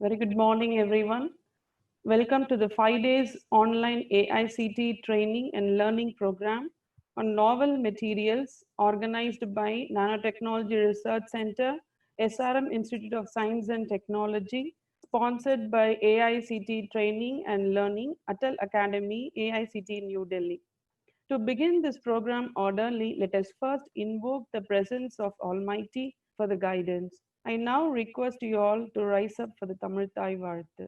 Very good morning, everyone. Welcome to the 5 days online AICT training and learning program on novel materials organized by Nanotechnology Research Center, SRM Institute of Science and Technology, sponsored by AICT Training and Learning, Atal Academy, AICT New Delhi. To begin this program orderly, let us first invoke the presence of Almighty for the guidance. I now request you all to rise up for the Tamil Thai Varthu.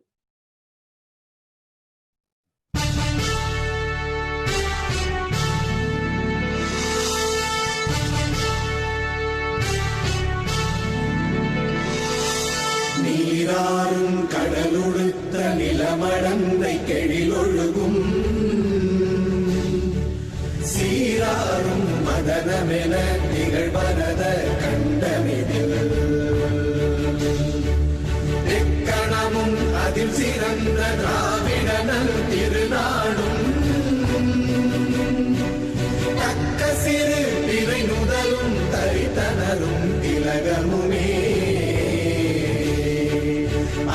நீராறும் கடலுடுத்த நிலமடந்தை கெழிலொழுகும் சீராறும் மதனமென நிகழ்வரத கண்டமிதில் எக்கணமும் அதில் சிறந்த திராவிடனல் திருநாடும் தக்க சிறு பிறை நுதலும் தரித்தனரும் திலகமுமே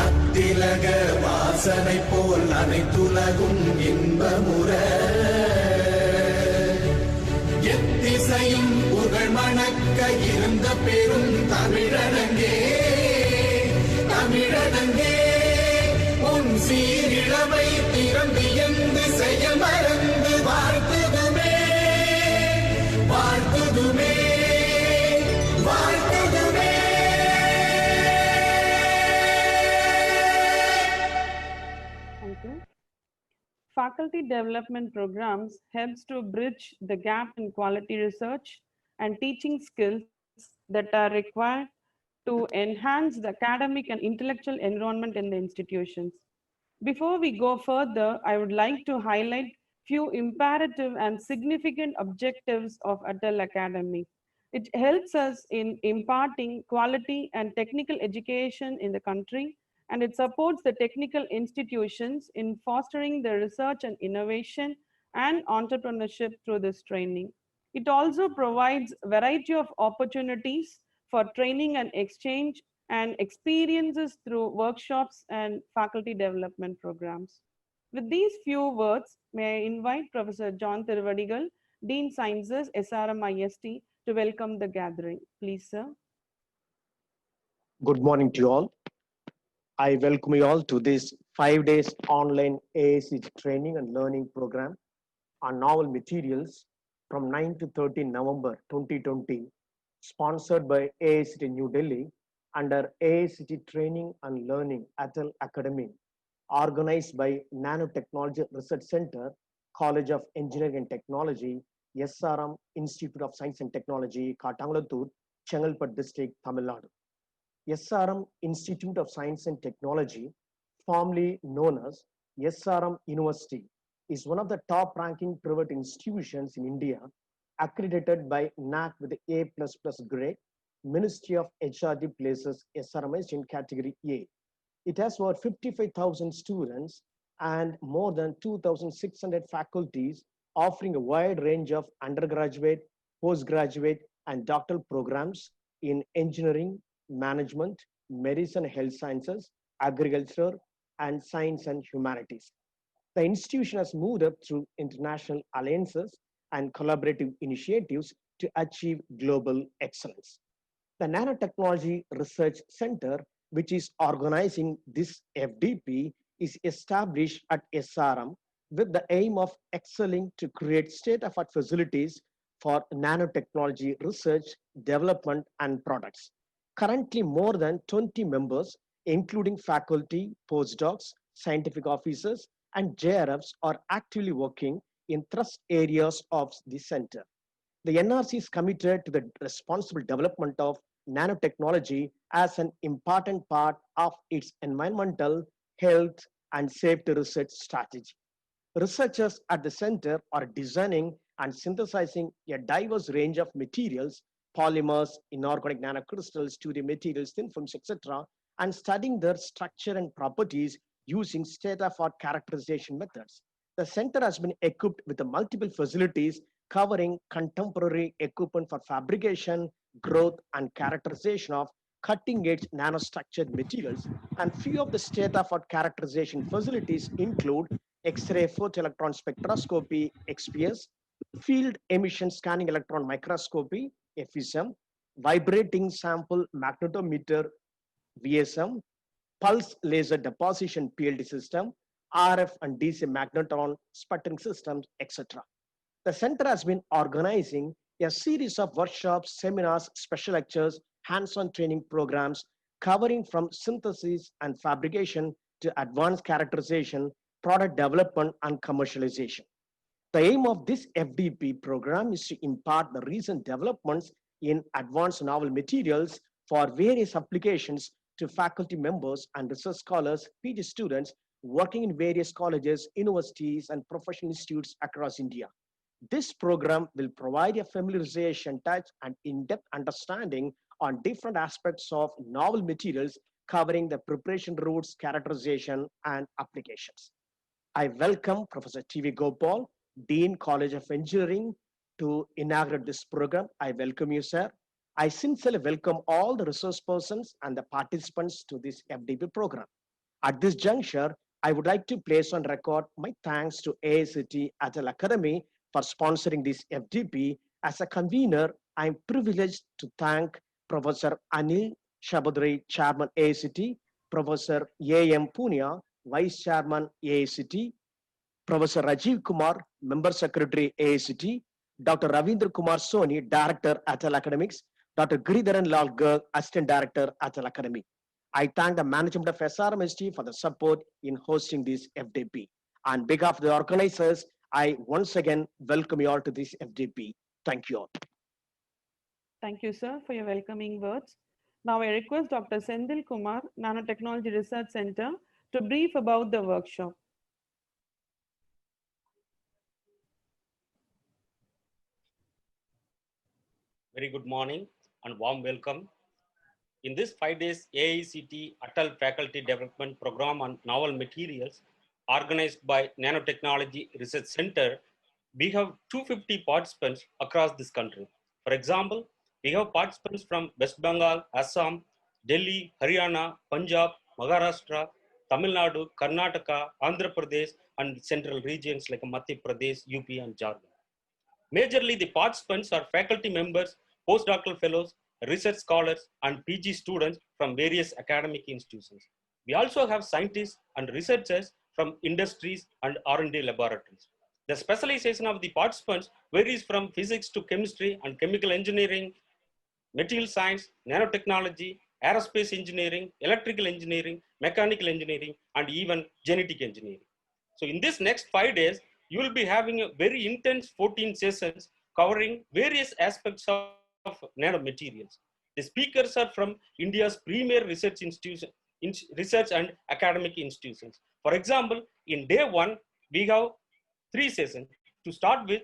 அத்திலக வாசனை போல் அனைத்துலகும் இன்பமுற எத்திசையும் புகழ் மணக்க இருந்த பெரும் தமிழனங்கே தமிழனங்கே உன் சீரிழமை திறம்பியந்து செய்ய மறந்து வாழ்த்துதுமே வாழ்த்துதுமே வாழ்த்துதுமே. Thank you. Faculty development programs helps to bridge the gap in quality research and teaching skills that are required to enhance the academic and intellectual environment in the institutions. Before we go further, I would like to highlight few imperative and significant objectives of Atal Academy. It helps us in imparting quality and technical education in the country, and it supports the technical institutions in fostering the research and innovation and entrepreneurship through this training. It also provides variety of opportunities for training and exchange and experiences through workshops and faculty development programs. With these few words, may I invite Professor John Tiruvadigal, Dean Sciences, SRM IST, to welcome the gathering. Please, sir. Good morning to you all. I welcome you all to this 5 days online AICT training and learning program on novel materials from 9 to 13 November 2020, sponsored by AICT New Delhi under AICT Training and Learning Atal Academy, organized by Nanotechnology Research Center, College of Engineering and Technology, SRM Institute of Science and Technology, Katangalattur, Chengalpattu District, Tamil Nadu. SRM Institute of Science and Technology, formerly known as SRM University, is one of the top-ranking private institutions in India, accredited by NAC with A++ grade. Ministry of HRD places SRMS in category A. It has over 55,000 students and more than 2,600 faculties, offering a wide range of undergraduate, postgraduate, and doctoral programs in engineering, management, medicine, health sciences, agriculture, and science and humanities. The institution has moved up through international alliances and collaborative initiatives to achieve global excellence. The Nanotechnology Research Center, which is organizing this FDP, is established at SRM with the aim of excelling to create state-of-art facilities for nanotechnology research, development, and products. Currently, more than 20 members, including faculty, postdocs, scientific officers, and JRFs, are actively working in thrust areas of the center. The NRC is committed to the responsible development of nanotechnology as an important part of its environmental, health, and safety research strategy. Researchers at the center are designing and synthesizing a diverse range of materials, polymers, inorganic nanocrystals, 2D materials, thin films, etc., and studying their structure and properties using state-of-art characterization methods. The center has been equipped with multiple facilities covering contemporary equipment for fabrication, growth, and characterization of cutting-edge nanostructured materials, and few of the state-of-art characterization facilities include X-ray photoelectron spectroscopy, XPS, field emission scanning electron microscopy, FESM, vibrating sample magnetometer, VSM, pulse laser deposition PLD system, RF and DC magnetron sputtering systems, etc. The center has been organizing a series of workshops, seminars, special lectures, hands-on training programs covering from synthesis and fabrication to advanced characterization, product development, and commercialization. The aim of this FDP program is to impart the recent developments in advanced novel materials for various applications to faculty members and research scholars, PhD students working in various colleges, universities, and professional institutes across India. This program will provide a familiarization, touch, and in-depth understanding on different aspects of novel materials covering the preparation routes, characterization, and applications. I welcome Professor T.V. Gopal, Dean College of Engineering, to inaugurate this program. I welcome you, sir. I sincerely welcome all the resource persons and the participants to this FDP program. At this juncture, I would like to place on record my thanks to AICT Agile Academy for sponsoring this FDP. As a convener, I am privileged to thank Professor Anil Shabadri, Chairman AICT, Professor A.M. Punia, Vice Chairman AICT, Professor Rajiv Kumar, Member Secretary AICT, Dr. Ravindra Kumar Soni, Director Agile Academics, Dr. Giridharan Lal Garg, Assistant Director Agile Academy. I thank the management of SRMST for the support in hosting this FDP. On behalf of the organizers, I once again welcome you all to this FDP. Thank you all. Thank you, sir, for your welcoming words. Now I request Dr. Sendil Kumar, Nanotechnology Research Center, to brief about the workshop. Very good morning and warm welcome. In this 5 days AICT Atal Faculty Development Program on Novel Materials organized by Nanotechnology Research Center, we have 250 participants across this country. For example, we have participants from West Bengal, Assam, Delhi, Haryana, Punjab, Maharashtra, Tamil Nadu, Karnataka, Andhra Pradesh, and central regions like Madhya Pradesh, UP, and Jharkhand. Majorly, the participants are faculty members, postdoctoral fellows, research scholars, and PG students from various academic institutions. We also have scientists and researchers from industries and R&D laboratories. The specialization of the participants varies from physics to chemistry and chemical engineering, material science, nanotechnology, aerospace engineering, electrical engineering, mechanical engineering, and even genetic engineering. So in this next 5 days, you will be having a very intense 14 sessions covering various aspects of nanomaterials. The speakers are from India's premier research institution, research and academic institutions. For example, in day 1, we have 3 sessions. To start with,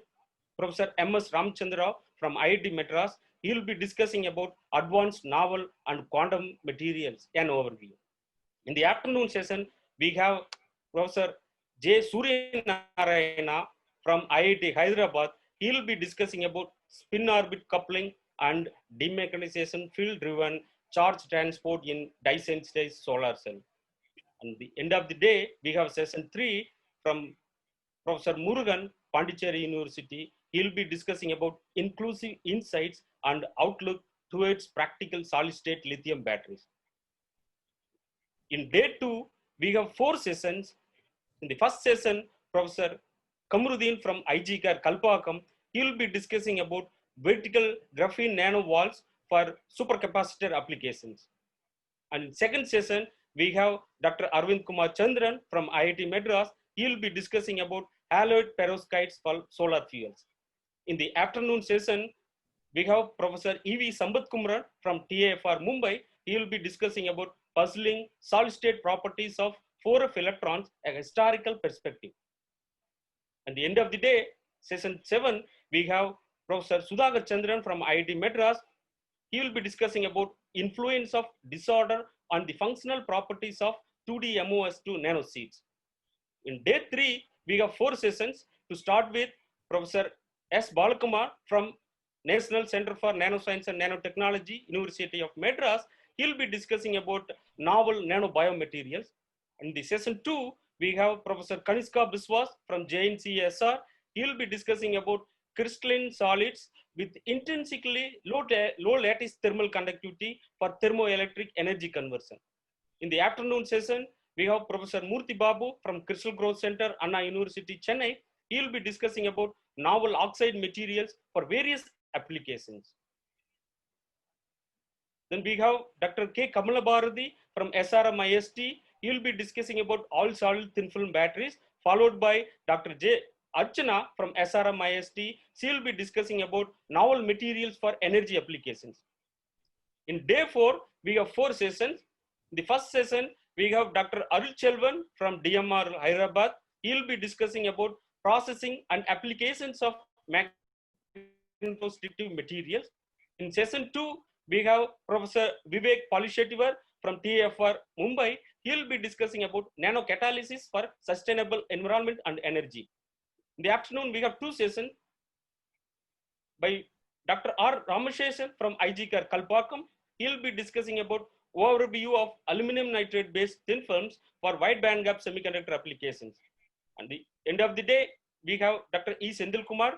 Professor M.S. Ramchandra from IIT Madras. He will be discussing about advanced novel and quantum materials, an overview. In the afternoon session, we have Professor J. Suryanarayana from IIT Hyderabad. He will be discussing about spin orbit coupling and demechanization field-driven charge transport in dye-sensitized solar cell. And at the end of the day, we have session 3 from Professor Murugan, Pondicherry University. He will be discussing about inclusive insights and outlook towards practical solid-state lithium batteries. In day 2, we have 4 sessions. In the first session, Professor Kamruddin from IGCAR Kalpakam, he will be discussing about vertical graphene nanowalls for supercapacitor applications. And in second session, we have Dr. Arvind Kumar Chandran from IIT Madras. He will be discussing about haloid perovskites for solar fuels. In the afternoon session, we have Professor E.V. Sambat Kumar from TAFR Mumbai. He will be discussing about puzzling solid-state properties of 4f electrons, a historical perspective. At the end of the day, session 7, we have Professor Sudhakar Chandran from IIT Madras. He will be discussing about influence of disorder on the functional properties of 2D MOS2 nanoseeds. In day 3, we have 4 sessions. To start with, Professor S. Balakumar from National Center for Nanoscience and Nanotechnology, University of Madras. He'll be discussing about novel nanobiomaterials. In the session 2, we have Professor Kaniska Biswas from JNCSR. He'll be discussing about crystalline solids with intrinsically low lattice thermal conductivity for thermoelectric energy conversion. In the afternoon session, we have Professor Murthy Babu from Crystal Growth Center, Anna University, Chennai. He'll be discussing about novel oxide materials for various applications. Then we have Dr. K. Kamala Bharati from SRM IST. He will be discussing about all solid thin film batteries, followed by Dr. J. Archana from SRM IST. She will be discussing about novel materials for energy applications. In day 4, we have 4 sessions. In the first session, we have Dr. Arul Chelvan from DMR Hyderabad. He will be discussing about processing and applications of magnetostrictive materials. In session 2, we have Professor Vivek Polishettivar from TFR Mumbai. He will be discussing about nanocatalysis for sustainable environment and energy. In the afternoon, we have 2 sessions by Dr. R. Ramasheshan from IGCAR Kalpakkam. He will be discussing about overview of aluminum nitride based thin films for wide bandgap semiconductor applications. At the end of the day, we have Dr. E. Sendil Kumar.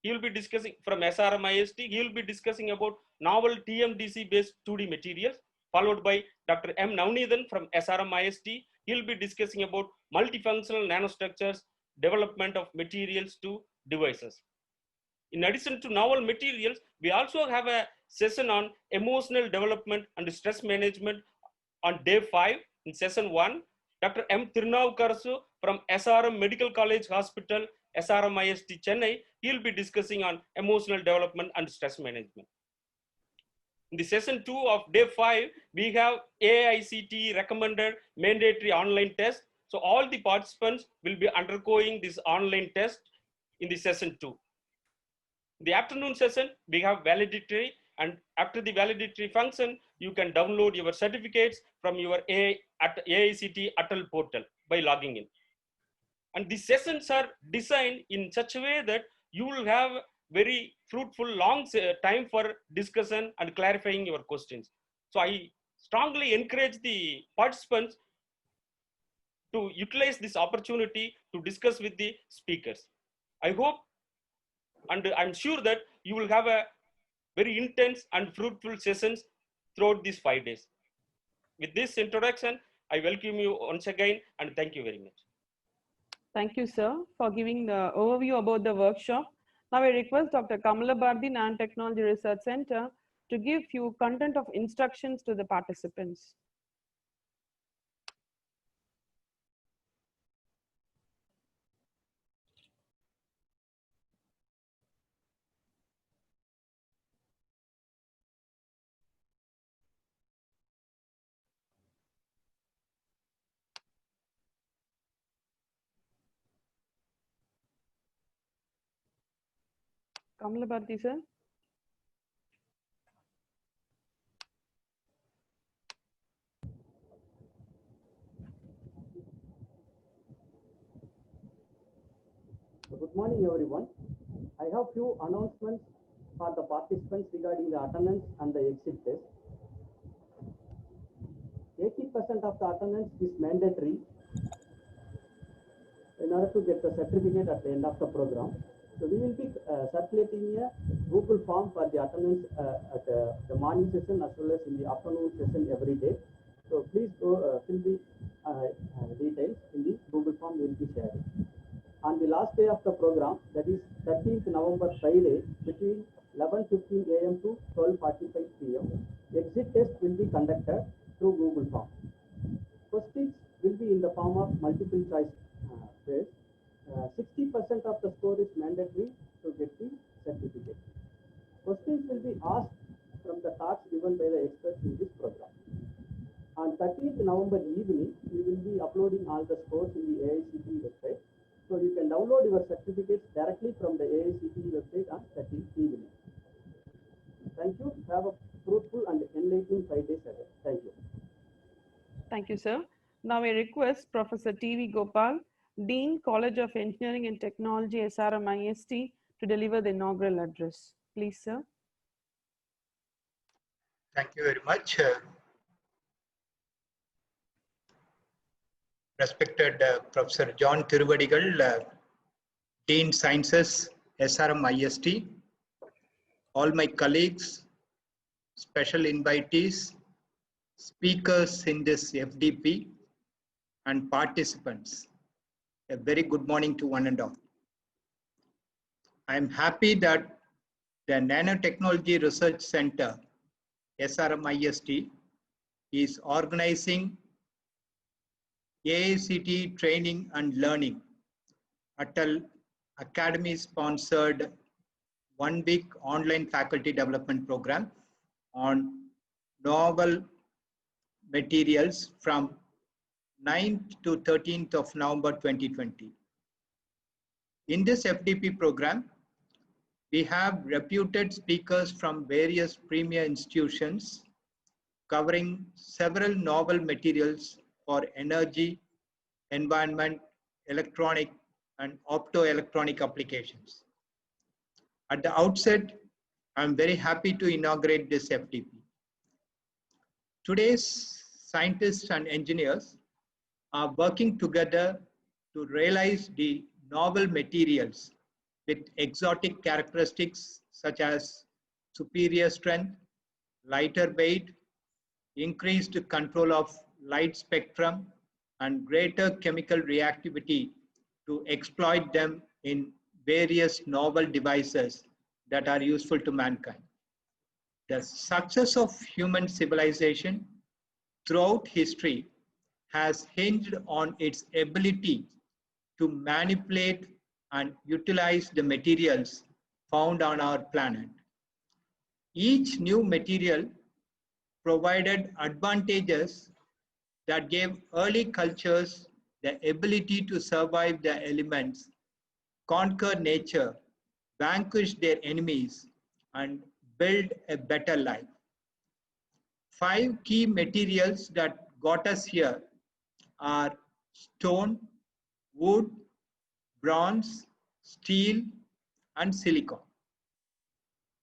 He will be discussing from SRM IST. He will be discussing about novel TMDC based 2D materials, followed by Dr. M. Navneethan from SRM IST. He will be discussing about multifunctional nanostructures, development of materials to devices. In addition to novel materials, we also have a session on emotional development and stress management on day 5 in session 1. Dr. M. Tirunavukarasu from SRM Medical College Hospital, SRM IST Chennai, he will be discussing on emotional development and stress management. In the session 2 of day 5, we have AICTE recommended mandatory online test. So all the participants will be undergoing this online test in the session 2. In the afternoon session, we have valedictory, and after the valedictory function, you can download your certificates from your AICTE Atal portal by logging in. And the sessions are designed in such a way that you will have very fruitful long time for discussion and clarifying your questions. So I strongly encourage the participants to utilize this opportunity to discuss with the speakers. I hope and I'm sure that you will have a very intense and fruitful sessions throughout these 5 days. With this introduction, I welcome you once again and thank you very much. Thank you, sir, for giving the overview about the workshop. Now I request Dr. Kamala Bharati, Nanotechnology Research Center, to give few content of instructions to the participants. Kamala Bharati, sir. Good morning, everyone. I have few announcements for the participants regarding the attendance and the exit test. 80% of the attendance is mandatory in order to get the certificate at the end of the program. So we will be circulating a Google form for the attendance at the morning session as well as in the afternoon session every day. So please go fill the details in the Google form we will be sharing. On the last day of the program, that is 13th November Friday, between 11:15 a.m. to 12:45 p.m., exit test will be conducted through Google Form. Questions will be in the form of multiple choice quiz. 60% of the score is mandatory to get the certificate. Questions will be asked from the talks given by the experts in this program. On 13th November evening, we will be uploading all the scores in the AICTE website. So you can download your certificates directly from the AICTE website on 13th evening. Thank you. Have a fruitful and enlightening 5 days ahead. Thank you. Thank you, sir. Now I request Professor T.V. Gopal, Dean, College of Engineering and Technology, SRM IST, to deliver the inaugural address. Please, sir. Thank you very much. respected Professor John Thiruvadigal, Dean Sciences, SRM IST, all my colleagues, special invitees, speakers in this FDP, and participants. A very good morning to one and all. I am happy that the Nanotechnology Research Center, SRM IST, is organizing AICT Training and Learning, Atal Academy sponsored 1-week online faculty development program on novel materials from 9th to 13th of November 2020. In this FDP program, we have reputed speakers from various premier institutions covering several novel materials for energy, environment, electronic, and optoelectronic applications. At the outset, I'm very happy to inaugurate this FDP. Today's scientists and engineers are working together to realize the novel materials with exotic characteristics such as superior strength, lighter weight, increased control of light spectrum, and greater chemical reactivity to exploit them in various novel devices that are useful to mankind. The success of human civilization throughout history has hinged on its ability to manipulate and utilize the materials found on our planet. Each new material provided advantages that gave early cultures the ability to survive the elements, conquer nature, vanquish their enemies, and build a better life. 5 key materials that got us here are stone, wood, bronze, steel, and silicon.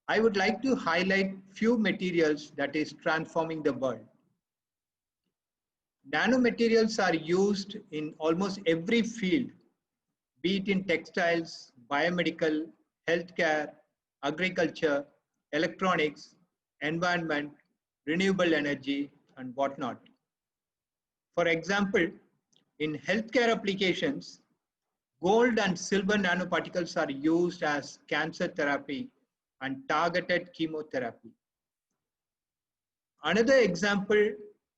I would like to highlight few materials that is transforming the world. Nanomaterials are used in almost every field, be it in textiles, biomedical, healthcare, agriculture, electronics, environment, renewable energy, and whatnot. For example, in healthcare applications, gold and silver nanoparticles are used as cancer therapy and targeted chemotherapy. Another example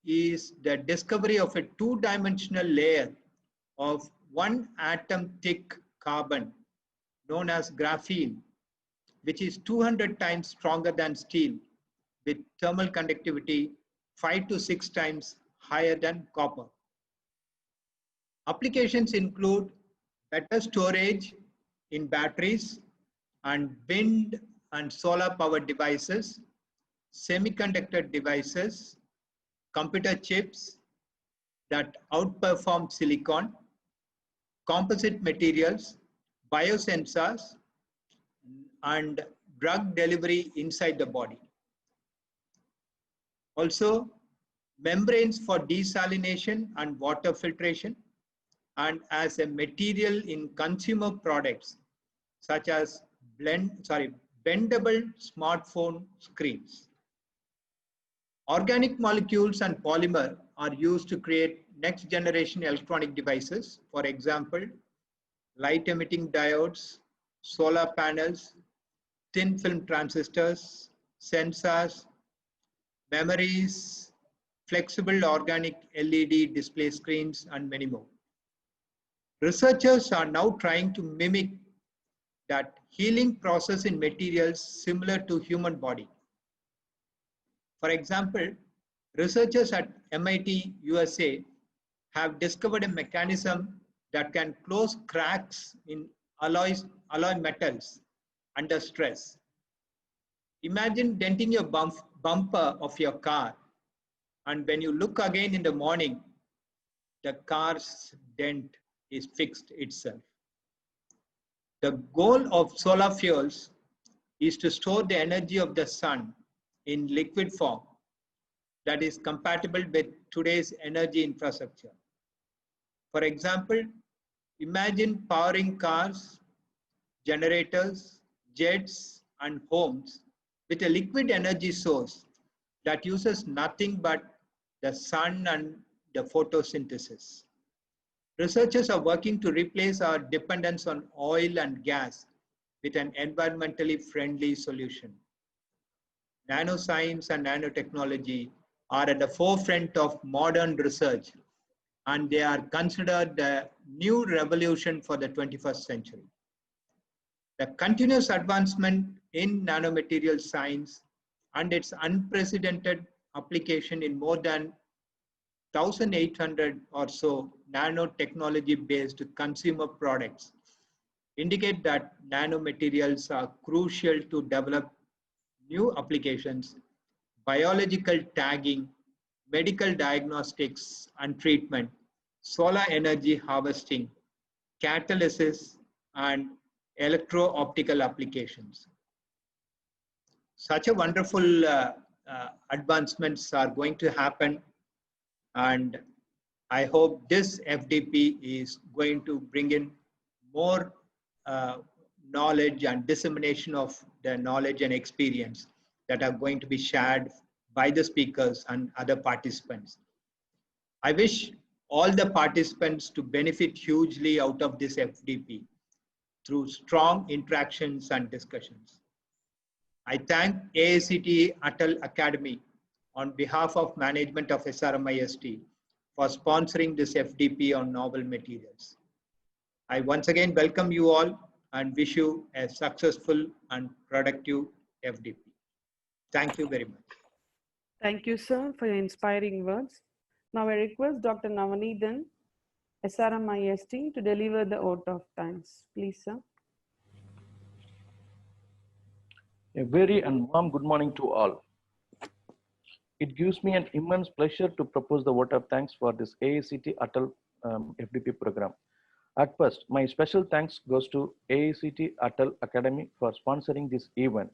is the discovery of a 2-dimensional layer of 1 atom thick carbon known as graphene, which is 200 times stronger than steel with thermal conductivity 5 to 6 times higher than copper. Applications include better storage in batteries and wind and solar powered devices, semiconductor devices, computer chips that outperform silicon, composite materials, biosensors, and drug delivery inside the body. Also, membranes for desalination and water filtration, and as a material in consumer products such as bendable smartphone screens. Organic molecules and polymer are used to create next generation electronic devices. For example, light emitting diodes, solar panels, thin film transistors, sensors, memories, flexible organic LED display screens, and many more. Researchers are now trying to mimic that healing process in materials similar to human body. For example, researchers at MIT, USA have discovered a mechanism that can close cracks in alloy metals under stress. Imagine denting your bumper of your car, and when you look again in the morning, the car's dent is fixed itself. The goal of solar fuels is to store the energy of the sun in liquid form that is compatible with today's energy infrastructure. For example, imagine powering cars, generators, jets, and homes with a liquid energy source that uses nothing but the sun and the photosynthesis. Researchers are working to replace our dependence on oil and gas with an environmentally friendly solution. Nanoscience and nanotechnology are at the forefront of modern research, and they are considered the new revolution for the 21st century. The continuous advancement in nanomaterial science and its unprecedented application in more than 1,800 or so nanotechnology-based consumer products indicate that nanomaterials are crucial to develop new applications, biological tagging, medical diagnostics and treatment, solar energy harvesting, catalysis, and electro-optical applications. Such a wonderful advancements are going to happen, and I hope this FDP is going to bring in more knowledge and dissemination of the knowledge and experience that are going to be shared by the speakers and other participants. I wish all the participants to benefit hugely out of this FDP through strong interactions and discussions. I thank AICTE Atal Academy on behalf of management of SRMIST for sponsoring this FDP on novel materials. I once again welcome you all and wish you a successful and productive FDP. Thank you very much. Thank you, sir, for your inspiring words. Now I request Dr. Navaneethan, SRMIST, to deliver the vote of thanks. Please, sir. A very and warm good morning to all. It gives me an immense pleasure to propose the vote of thanks for this AICTE Atal FDP program. At first, my special thanks goes to AICTE Atal Academy for sponsoring this event.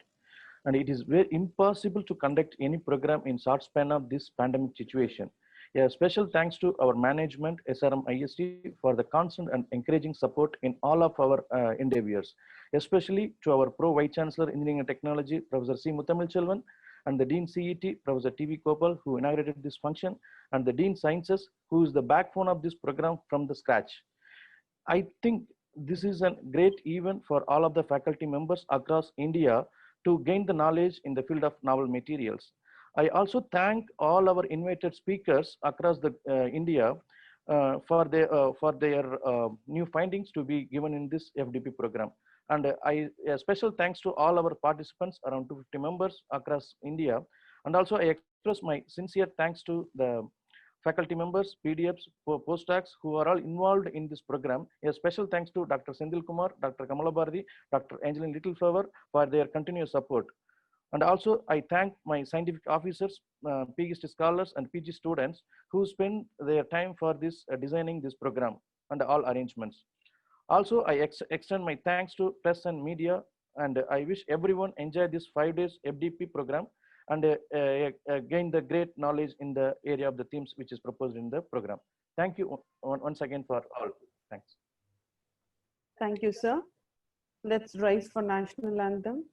And it is very impossible to conduct any program in short span of this pandemic situation. A special thanks to our management, SRMIST, for the constant and encouraging support in all of our endeavors, especially to our Pro Vice Chancellor, Engineering and Technology, Professor C. Muthamilchelvan, and the Dean CET, Professor T.V. Kopal, who inaugurated this function, and the Dean Sciences, who is the backbone of this program from the scratch. I think this is a great event for all of the faculty members across India to gain the knowledge in the field of novel materials. I also thank all our invited speakers across the India for their new findings to be given in this FDP program. And a special thanks to all our participants, around 250 members across India. And also I express my sincere thanks to the faculty members, PDFs, postdocs who are all involved in this program. A special thanks to Dr. Sendil Kumar, Dr. Kamala Bharati, Dr. Angeline Littleflower for their continuous support. And also I thank my scientific officers, PhD scholars and PG students who spend their time for this designing this program and all arrangements. Also, I extend my thanks to press and media, and I wish everyone enjoy this 5 days FDP program and gain the great knowledge in the area of the themes which is proposed in the program. Thank you once again for all. Thanks. Thank you, sir. Let's rise for national anthem.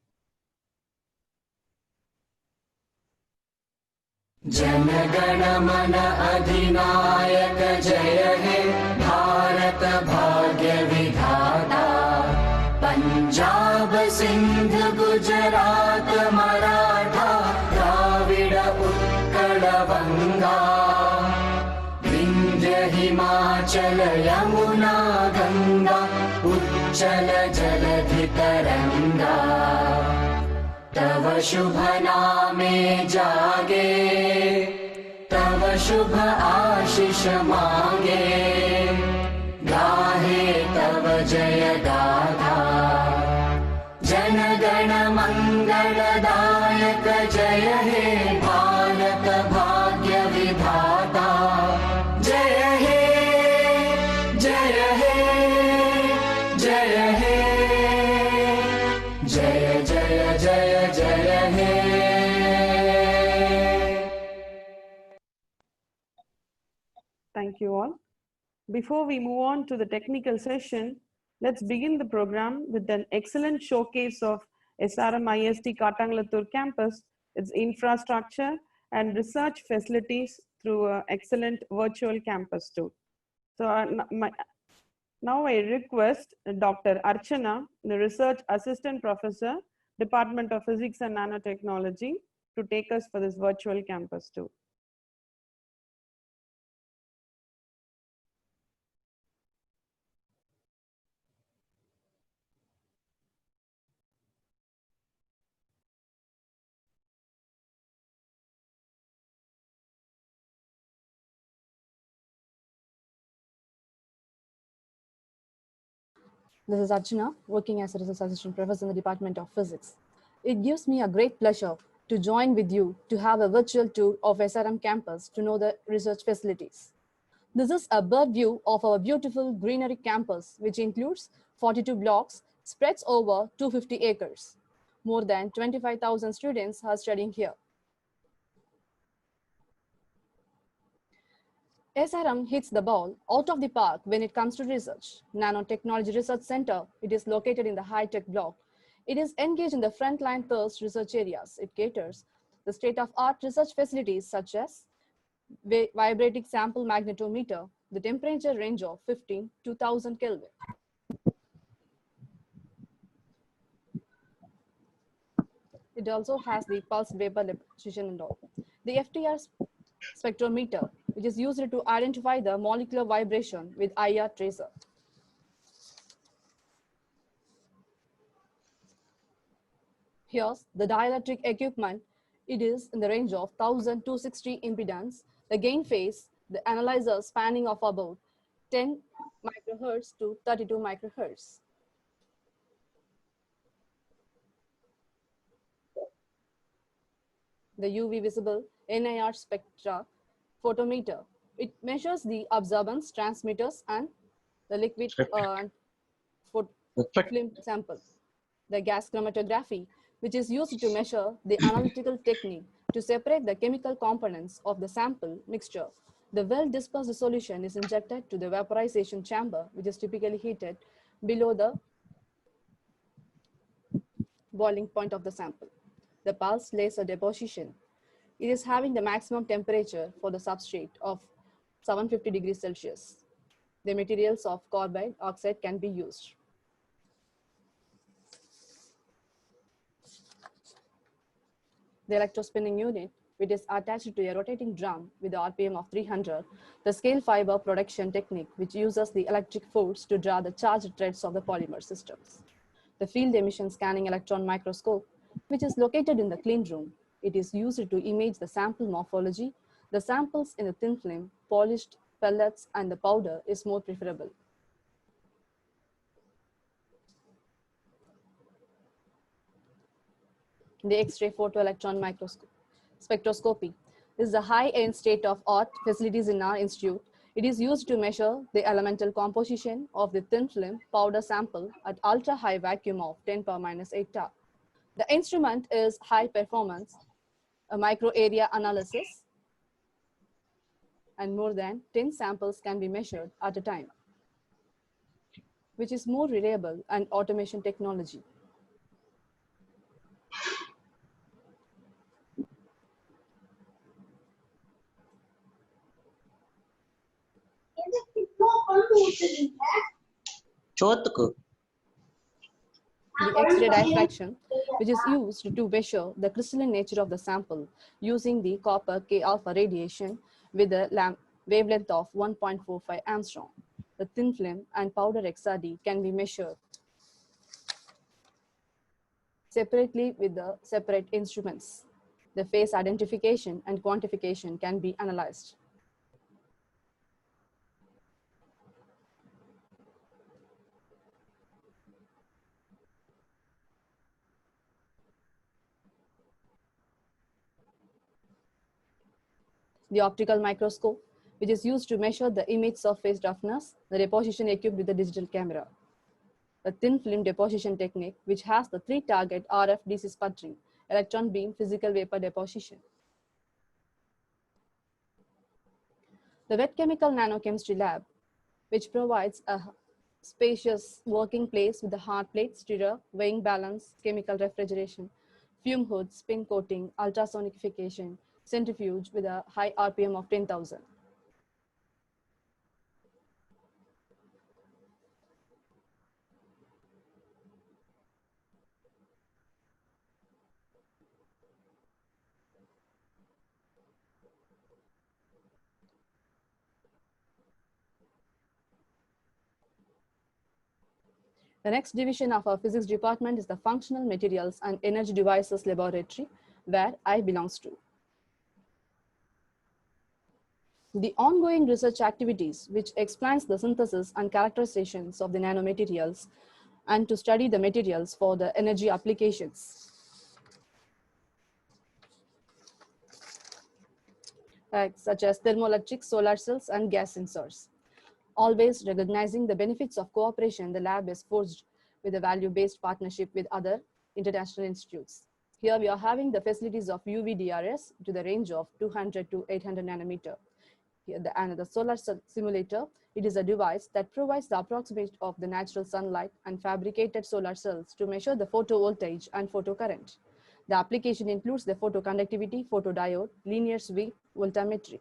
Jana Gana मन अधिनायक जय हे भारत भाग्य विधाता पंजाब सिंध गुजरात मराठा द्राविड उत्कल बंगा विंध्य हिमाचल यमुना गंगा उच्चल जलधि तरंगा तव शुभ नामे जागे तव शुभ आशीष मांगे गाहे तव जय गाथा जन गण मंगलदायक जय हे भारत भाग्य विधाता जय हे जय हे जय हे जय जय जय जय हे Thank you all. Before we move on to the technical session, let's begin the program with an excellent showcase of SRM IST Katangalathur campus, its infrastructure and research facilities through an excellent virtual campus tour. So now I request Dr. Archana, the Research Assistant Professor, Department of Physics and Nanotechnology, to take us for this virtual campus tour. This is Archana, working as a research assistant professor in the Department of Physics. It gives me a great pleasure to join with you to have a virtual tour of SRM campus to know the research facilities. This is a bird view of our beautiful greenery campus, which includes 42 blocks, spreads over 250 acres. More than 25,000 students are studying here. SRM hits the ball out of the park when it comes to research. Nanotechnology Research Center, it is located in the high-tech block. It is engaged in the frontline thirst research areas. It caters the state-of-art research facilities such as vibrating sample magnetometer, the temperature range of 15 to 1000 Kelvin. It also has the pulse vapor deposition and all. The FTR spectrometer, which is used to identify the molecular vibration with IR tracer. Here's the dielectric equipment. It is in the range of 1260 impedance. The gain phase, the analyzer spanning of about 10 microhertz to 32 microhertz. The UV visible NIR spectra photometer. It measures the absorbance, transmitters, and the liquid film sample. The gas chromatography, which is used to measure the analytical technique to separate the chemical components of the sample mixture. The well-dispersed solution is injected to the vaporization chamber, which is typically heated below the boiling point of the sample. The pulse laser deposition. It is having the maximum temperature for the substrate of 750 degrees Celsius. The materials of carbide oxide can be used. The electrospinning unit, which is attached to a rotating drum with the RPM of 300, the scale fiber production technique, which uses the electric force to draw the charged threads of the polymer systems. The field emission scanning electron microscope, which is located in the clean room. It is used to image the sample morphology. The samples in the thin film, polished pellets, and the powder is more preferable. The X-ray photoelectron microscope. Spectroscopy is the high-end state-of-art facilities in our institute. It is used to measure the elemental composition of the thin film powder sample at ultra-high vacuum of 10⁻⁸ torr. The instrument is high performance, a micro area analysis, and more than 10 samples can be measured at a time, which is more reliable and automation technology. The X-ray diffraction, which is used to measure the crystalline nature of the sample using the copper K-alpha radiation with a wavelength of 1.45 angstrom. The thin film and powder XRD can be measured separately with the separate instruments. The phase identification and quantification can be analyzed. The optical microscope, which is used to measure the image surface roughness, the deposition equipped with a digital camera. A thin film deposition technique, which has the 3-target RF DC sputtering, electron beam physical vapor deposition. The wet chemical nanochemistry lab, which provides a spacious working place with a hard plate, stirrer, weighing balance, chemical refrigeration, fume hood, spin coating, ultrasonification, centrifuge with a high RPM of 10,000. The next division of our physics department is the Functional Materials and Energy Devices Laboratory, where I belongs to. The ongoing research activities, which explains the synthesis and characterizations of the nanomaterials, and to study the materials for the energy applications. Such as thermoelectric, solar cells, and gas sensors. Always recognizing the benefits of cooperation, the lab is forged with a value-based partnership with other international institutes. Here we are having the facilities of UV-DRS to the range of 200 to 800 nanometer. Here the solar simulator, it is a device that provides the approximation of the natural sunlight and fabricated solar cells to measure the photovoltage and photocurrent. The application includes the photoconductivity, photodiode, linear sweep, voltammetry.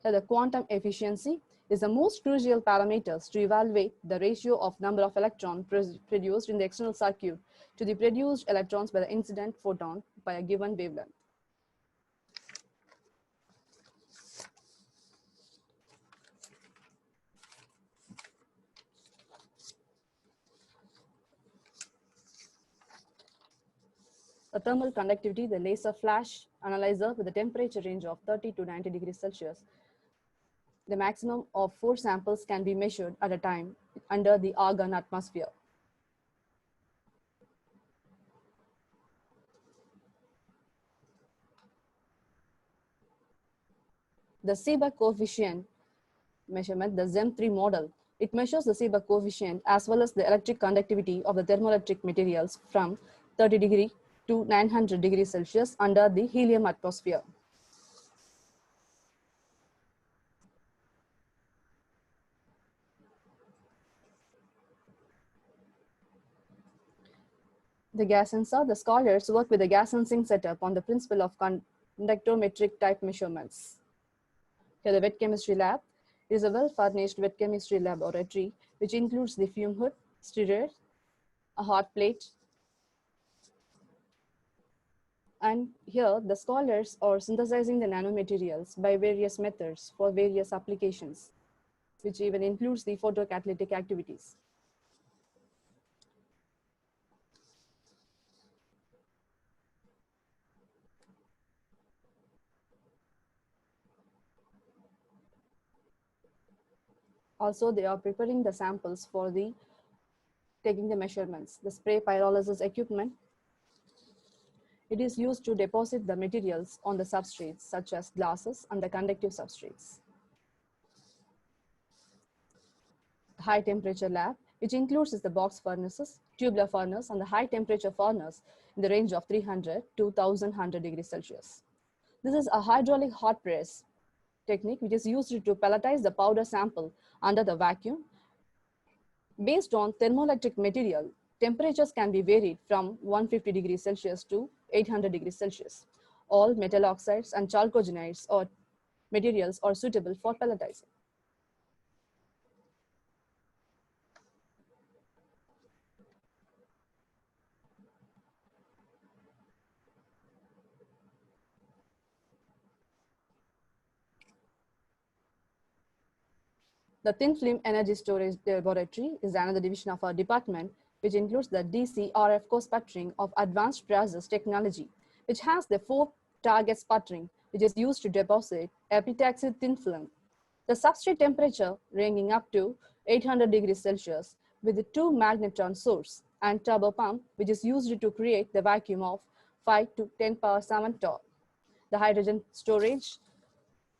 So the quantum efficiency is the most crucial parameters to evaluate the ratio of number of electrons produced in the external circuit to the produced electrons by the incident photon by a given wavelength. The thermal conductivity, the laser flash analyzer with a temperature range of 30 to 90 degrees Celsius. The maximum of 4 samples can be measured at a time under the argon atmosphere. The Seebeck coefficient measurement, the ZEM3 model, it measures the Seebeck coefficient as well as the electric conductivity of the thermoelectric materials from 30 degree to 900 degrees Celsius under the helium atmosphere. The gas sensor, the scholars work with the gas sensing setup on the principle of conductometric type measurements. Here the wet chemistry lab is a well-furnished wet chemistry laboratory, which includes the fume hood, stirrer, a hot plate, and here the scholars are synthesizing the nanomaterials by various methods for various applications, which even includes the photocatalytic activities. Also, they are preparing the samples for the taking the measurements. The spray pyrolysis equipment, it is used to deposit the materials on the substrates such as glasses and the conductive substrates. The high temperature lab, which includes the box furnaces, tubular furnace, and the high temperature furnace in the range of 300 to 1100 degrees Celsius. This is a hydraulic hot press technique which is used to pelletize the powder sample under the vacuum. Based on thermoelectric material, temperatures can be varied from 150 degrees Celsius to 800 degrees Celsius. All metal oxides and chalcogenides or materials are suitable for pelletizing. The Thin Film Energy Storage Laboratory is another division of our department, which includes the DC-RF co-sputtering of advanced process technology, which has the 4-target sputtering, which is used to deposit epitaxy thin film. The substrate temperature ranging up to 800 degrees Celsius with the 2 magnetron source and turbo pump, which is used to create the vacuum of 5 to 10 power 7 torr. The hydrogen storage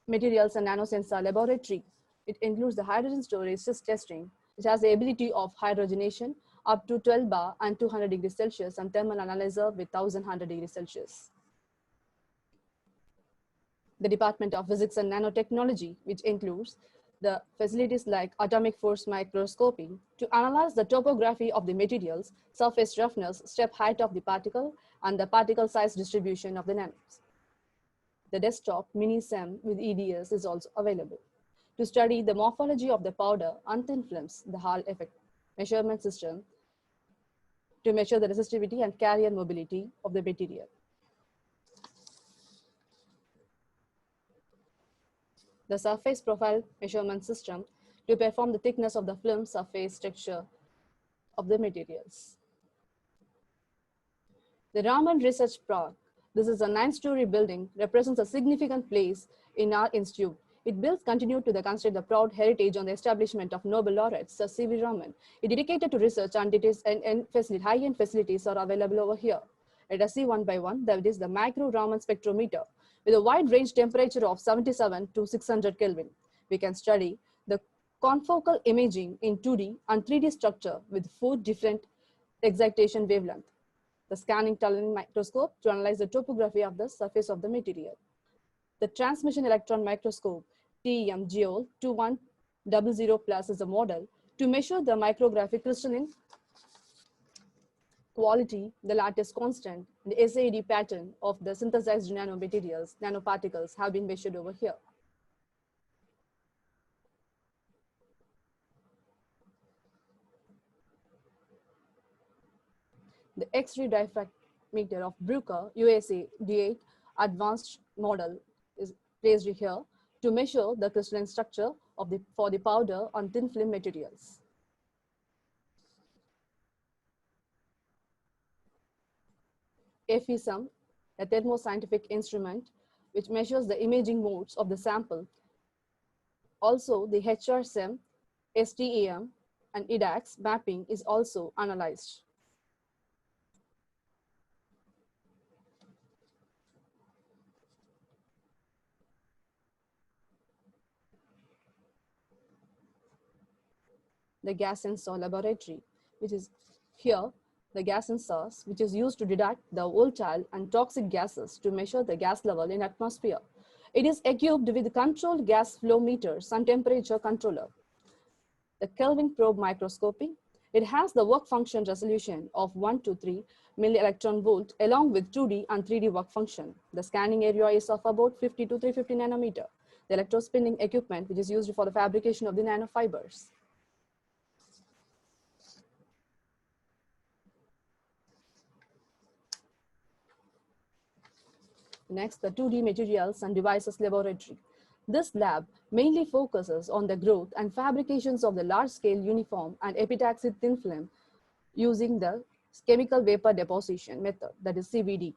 materials and nanosensor laboratory. It includes the hydrogen storage testing, which has the ability of hydrogenation up to 12 bar and 200 degrees Celsius and thermal analyzer with 1100 degrees Celsius. the Department of Physics and Nanotechnology, which includes the facilities like atomic force microscopy to analyze the topography of the materials, surface roughness, step height of the particle, and the particle size distribution of the nanos. The desktop mini-SEM with EDS is also available to study the morphology of the powder and thin films, the Hall effect measurement system to measure the resistivity and carrier mobility of the material. The surface profile measurement system to perform the thickness of the film surface texture of the materials. The Raman Research Park, this is a 9-story building, represents a significant place in our institute. It builds continue to consider the proud heritage on the establishment of Nobel laureates, Sir C.V. Raman. It dedicated to research and high-end facilities are available over here. Let us see one by one. That is the micro Raman spectrometer with a wide range temperature of 77 to 600 Kelvin. We can study the confocal imaging in 2D and 3D structure with 4 different excitation wavelength. The scanning tunneling microscope to analyze the topography of the surface of the material. The transmission electron microscope, TEM Geol 2100 plus is a model to measure the micrographic crystalline quality, the lattice constant, the SAD pattern of the synthesized nanomaterials, nanoparticles have been measured over here. The X-ray diffractometer of Bruker USA D8 advanced model is placed here to measure the crystalline structure of for the powder on thin film materials. FESM, a thermoscientific instrument which measures the imaging modes of the sample. Also, the HRSEM, STEM, and EDAX mapping is also analyzed. The gas sensor laboratory, which is here, the gas sensors, which is used to detect the volatile and toxic gases to measure the gas level in atmosphere. It is equipped with controlled gas flow meters and temperature controller. The Kelvin probe microscopy, it has the work function resolution of 1 to 3 millielectron volt along with 2D and 3D work function. The scanning area is of about 50 to 350 nanometer. The electrospinning equipment, which is used for the fabrication of the nanofibers. Next, the 2D materials and devices laboratory. This lab mainly focuses on the growth and fabrications of the large-scale uniform and epitaxy thin film using the chemical vapor deposition method, that is CVD.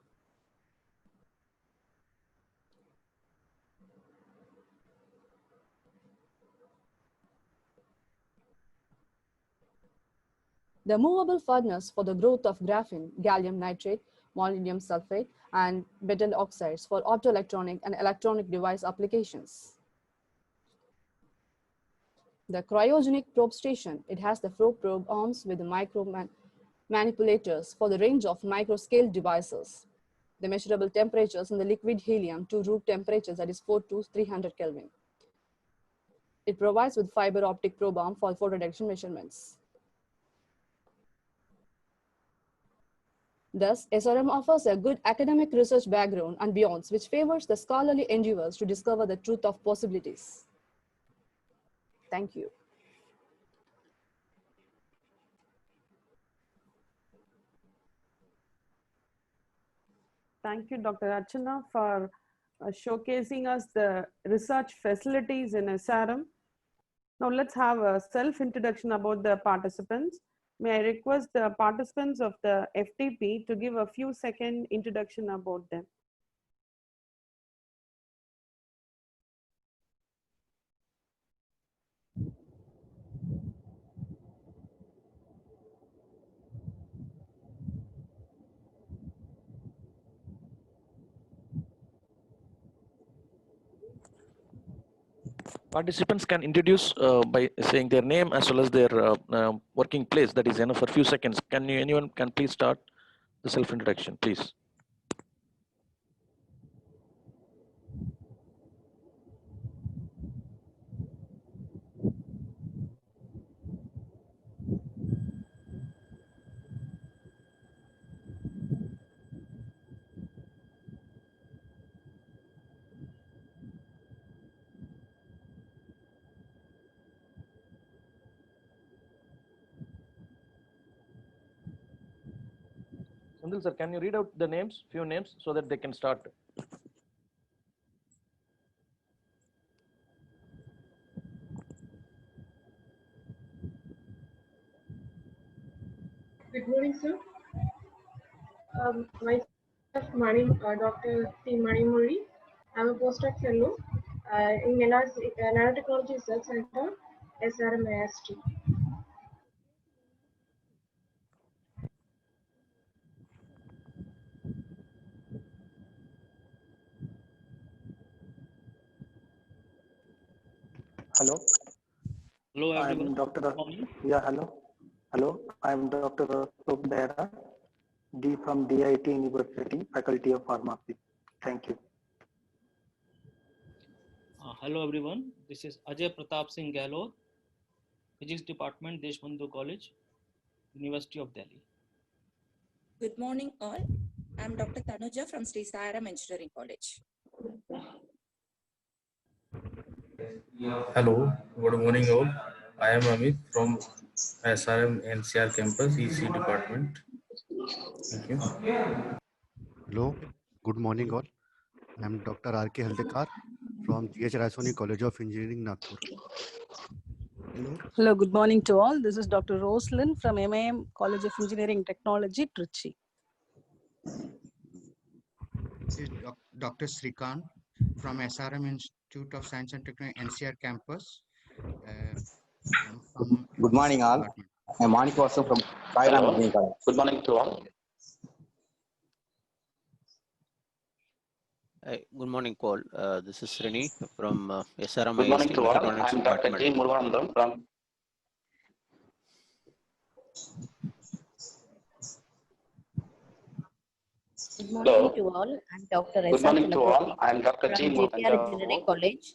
The movable furnace for the growth of graphene, gallium nitrate, molybdenum sulfate, and metal oxides for optoelectronic and electronic device applications. The cryogenic probe station, it has the probe arms with the micro manipulators for the range of micro-scale devices. The measurable temperatures in the liquid helium to room temperatures, that is 4 to 300 Kelvin. It provides with fiber optic probe arm for photodetection measurements. Thus, SRM offers a good academic research background and beyond, which favors the scholarly endeavors to discover the truth of possibilities. Thank you. Thank you, Dr. Archana, for showcasing us the research facilities in SRM. Now let's have a self-introduction about the participants. May I request the participants of the FTP to give a few second introduction about them. Participants can introduce by saying their name as well as their working place. That is enough for a few seconds. Anyone can please start the self-introduction, please. Sundil sir, can you read out the names, few names, so that they can start? Good morning, sir. Myself, Dr. T. Manimuri. I'm a postdoc fellow in Nanotechnology Research Center, SRMIST. Hello. Hello I everyone. am Dr. Good morning. Yeah, hello. Hello. I am Dr. Ashok Behra, D from DIT University, Faculty of Pharmacy. Thank you. Hello everyone. This is Ajay Pratap Singh Gehlot, Physics Department, Deshbandhu College, University of Delhi. Good morning all. I am Dr. Tanuja from Sri Sairam Engineering College. Hello, good morning all. I am Amit from SRM NCR campus, EC department. Thank you. Hello, good morning all. I am Dr. R.K. Haldekar from GH Raisoni College of Engineering, Nagpur. Hello, good morning to all. This is Dr. Roslyn from MIM College of Engineering Technology, Trichy. This is Dr. Srikant from SRM Institute of Science and Technology, NCR campus. Good morning all. I am Manik Vasu from Sairam Engineering College. Good morning to all. Good morning, Paul. This is Srini from SRM. Good morning to all. I am Dr. G. Muruganandam from. Good morning to all. I am Dr. Good morning to all. I am Dr. G. from JPR Engineering College.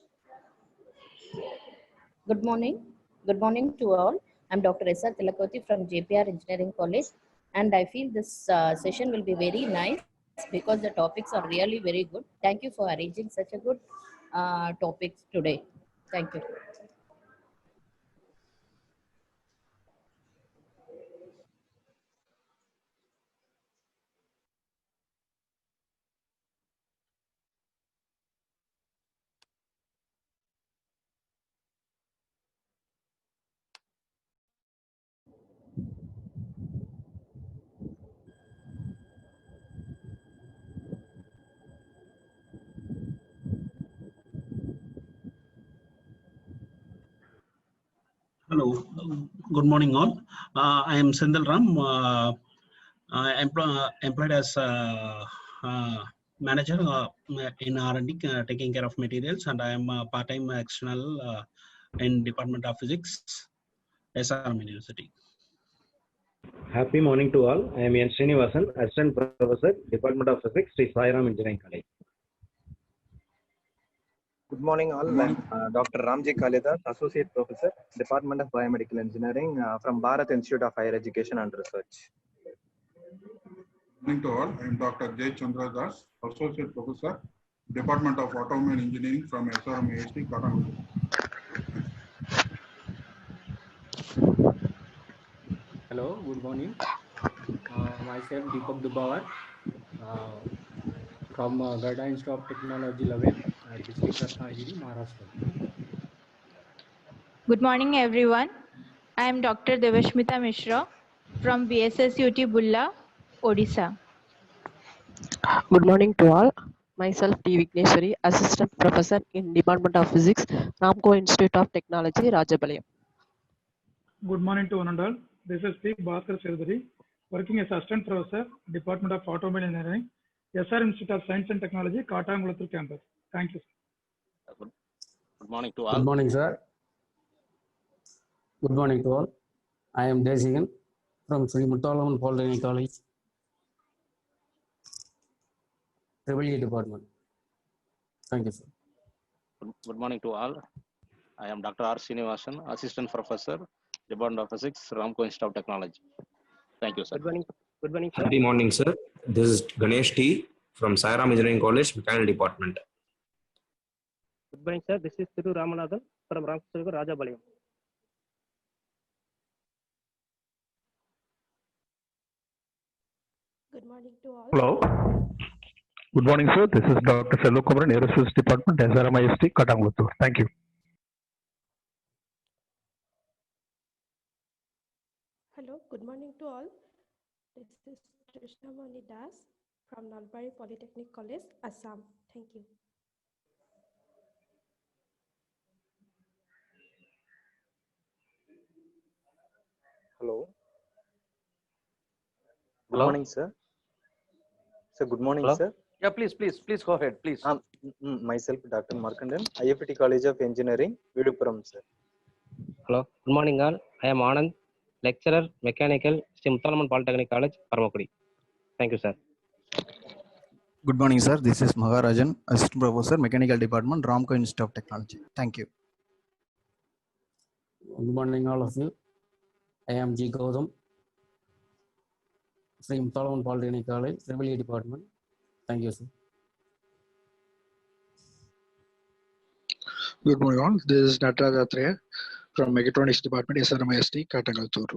Good morning. Good morning to all. I am Dr. S.R. Tilakoti from JPR Engineering College, and I feel this session will be very nice because the topics are really very good. Thank you for arranging such a good topics today. Thank you. Hello, good morning all. I am Sendal Ram, employed as manager in R&D, taking care of materials, and I am a part-time external in Department of Physics, SRM University. Happy morning to all. I am N. Srinivasan, Assistant Professor, Department of Physics, Sri Sairam Engineering College. Good morning all. I'm Dr. Ramji Kalidas, Associate Professor, Department of Biomedical Engineering from Bharat Institute of Higher Education and Research. Good morning to all. I am Dr. J. Chandra Das, Associate Professor, Department of Automobile Engineering from SRM AST, Karamur. Hello, good morning. Myself Deepak Dubawar from Garda Institute of Technology, Lavelle, District Ratnagiri, Maharashtra. Good morning, everyone. I am Dr. Devashmita Mishra from BSSUT Bulla, Odisha. Good morning to all. Myself T. Vigneshwari, Assistant Professor in Department of Physics, Ramco Institute of Technology, Rajapalayam. Good morning to one and all. This is P. Bhaskar Chowdhury, working as Assistant Professor, Department of Automobile Engineering, SR Institute of Science and Technology, Katangulattur campus. Thank you. Good morning to all. Good morning, sir. Good morning to all. I am Desigan from Sri Muttalaman Polytechnic College, EEE Department. Thank you, sir. Good morning to all. I am Dr. R. Srinivasan, Assistant Professor, Department of Physics, Ramco Institute of Technology. Thank you, sir. Good morning. Good morning, sir. Happy morning, sir. This is Ganesh T. from Sairam Engineering College, Mechanical Department. Good morning, sir. This is Thiru Ramanathan from Ramco Rajapalayam. Good morning. morning to all. Hello. Good morning, sir. This is Dr. Selvakumaran, Aerospace Department, SRM IST, Katangulattur. Thank you. Hello, good morning to all. This is Trishna Mani Das from Nalbari Polytechnic College, Assam. Thank you. Hello. Good Hello? morning, sir. Sir, good morning, Hello? sir. Yeah, please go ahead, please. Myself, Dr. Markandan, IFT College of Engineering, Vidupuram, sir. Hello, good morning all. I am Anand, lecturer, mechanical, Sri Muthalaman Polytechnic College, Paramakudi. Thank you, sir. Good morning, sir. This is Maharajan, Assistant Professor, Mechanical Department, Ramco Institute of Technology. Thank you. Good morning, all of you. I am G. Gautam, Sri Muthalaman Polytechnic College, Triple E Department. Thank you, sir. Good morning all. This is Nataraj Athreya from Mechatronics Department, SRM IST, Katangaltur.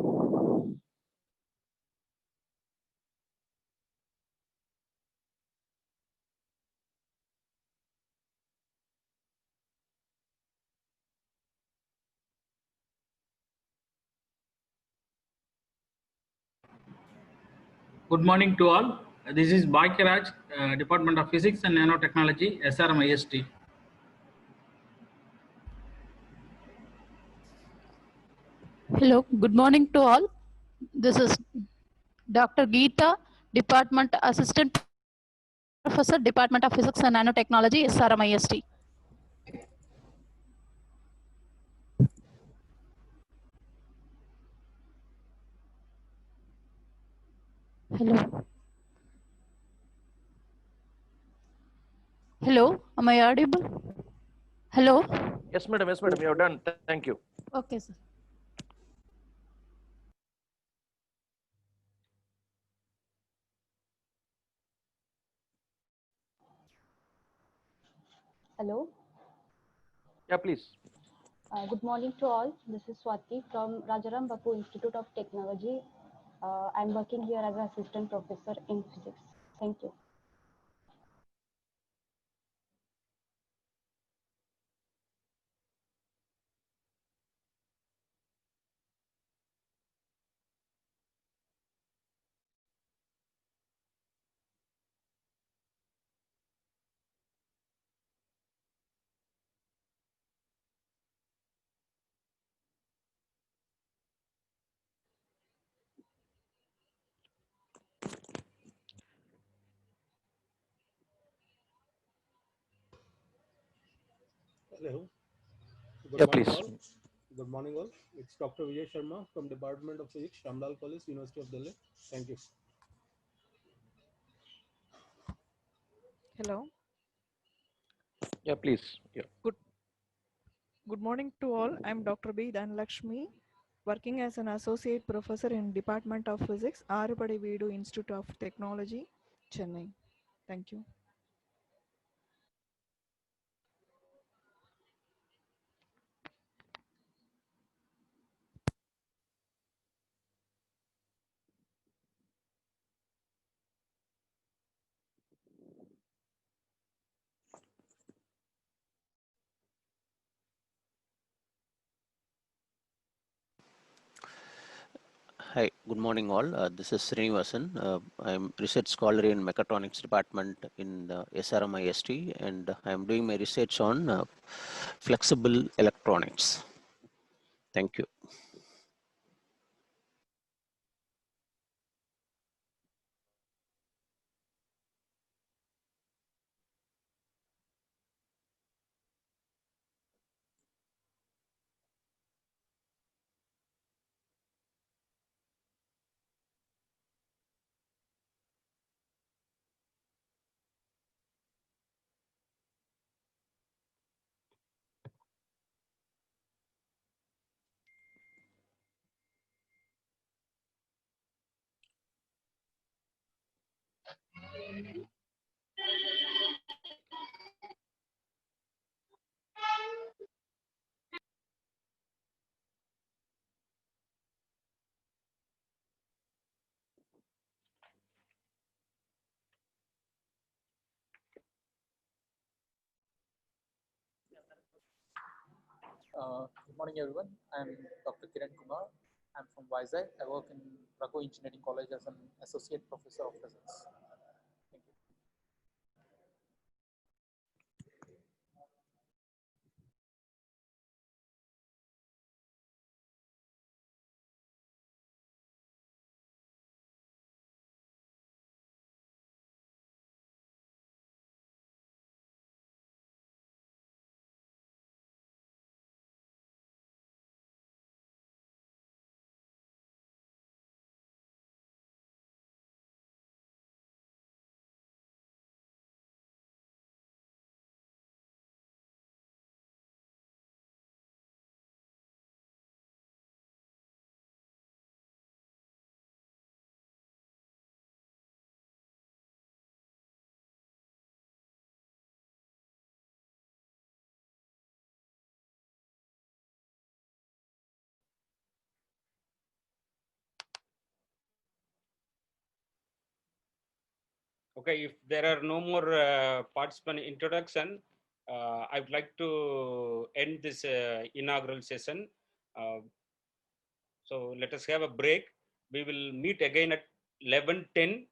Good morning to all. This is Bhakyaraj, Department of Physics and Nanotechnology, SRM IST. Hello, good morning to all. This is Dr. Geeta, Department Assistant Professor, Department of Physics and Nanotechnology, SRM IST. Hello. Hello, am I audible? Hello. Yes, madam, you have done. Thank you. Okay, sir. Hello. Yeah, please. Good morning to all. This is Swati from Rajaram Bapu Institute of Technology. I'm working here as an assistant professor in physics. Thank you. Hello. Yeah, please. All. Good morning all. It's Dr. Vijay Sharma from Department of Physics, Ramlal College, University of Delhi. Thank you. Hello. Yeah, please. Yeah. Good morning to all. I'm Dr. B. Dhanlakshmi, working as an associate professor in Department of Physics, Arupadi Veedu Institute of Technology, Chennai. Thank you. Hi, good morning all. This is Srinivasan. I'm research scholar in Mechatronics Department in SRM IST, and I'm doing my research on flexible electronics. Thank you. Good morning, everyone. I'm Dr. Kiran Kumar. I'm from Vizag. I work in Raghu Engineering College as an associate professor of physics. Thank you. Okay, if there are no more participant introduction, I would like to end this inaugural session. So let us have a break. We will meet again at 11:10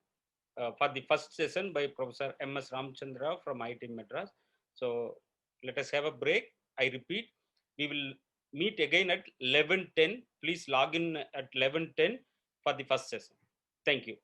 for the first session by Professor M.S. Ramchandra from IIT Madras. So let us have a break. I repeat, we will meet again at 11:10. Please log in at 11:10 for the first session. Thank you.